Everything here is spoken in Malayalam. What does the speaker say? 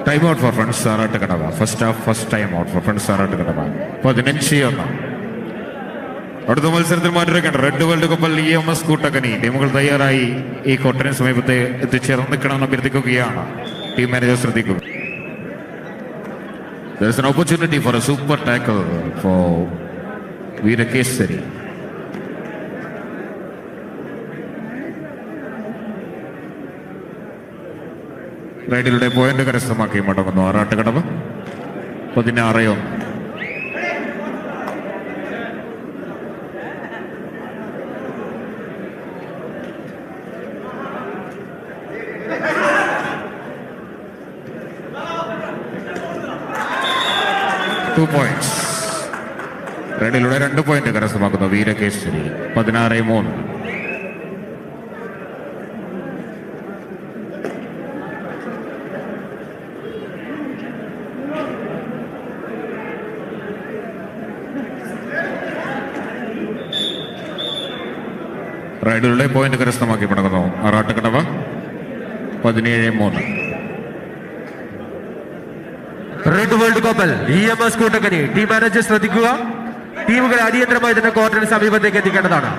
Time out four friends Arattukadavu. First half first time out four friends Arattukadavu. 15-1. അടുത്ത മത്സരത്തിൽ മാറ്റിവെക്കേണ്ട റെഡ് വേൾഡ് കപ്പിൽ EMS കൂട്ടക്കനി ടീമുകൾ തയ്യാറായി ഈ കോട്ടന് സമീപത്തെ എത്തിച്ചേർന്ന് നിൽക്കണമെന്ന് അഭ്യർത്ഥിക്കുകയാണ്. ടീം മാനേജർ ശ്രദ്ധിക്കുക. There is an opportunity for a super tackle for Veerakesari. റൈഡിലൂടെ പോയിന്റ് കരസ്ഥമാക്കി മടങ്ങുന്നു ആറാട്ടുകടവ്. 16-1. റൈഡിലൂടെ 2 പോയിന്റ് കരസ്ഥമാക്കുന്നു വീരകേശരി. 16-3. റൈഡിലൂടെ പോയിന്റ് കരസ്ഥമാക്കി മടങ്ങുന്നു ആറാട്ടുകടവ. 17-3. റെഡ് വേൾഡ് കപ്പിൽ EMS കൂട്ടക്കനി ടീം മാനേജർ ശ്രദ്ധിക്കുക. ടീമുകളെ അടിയന്തരമായി തന്നെ കോർട്ടിന് സമീപത്തേക്ക് എത്തിക്കേണ്ടതാണ്.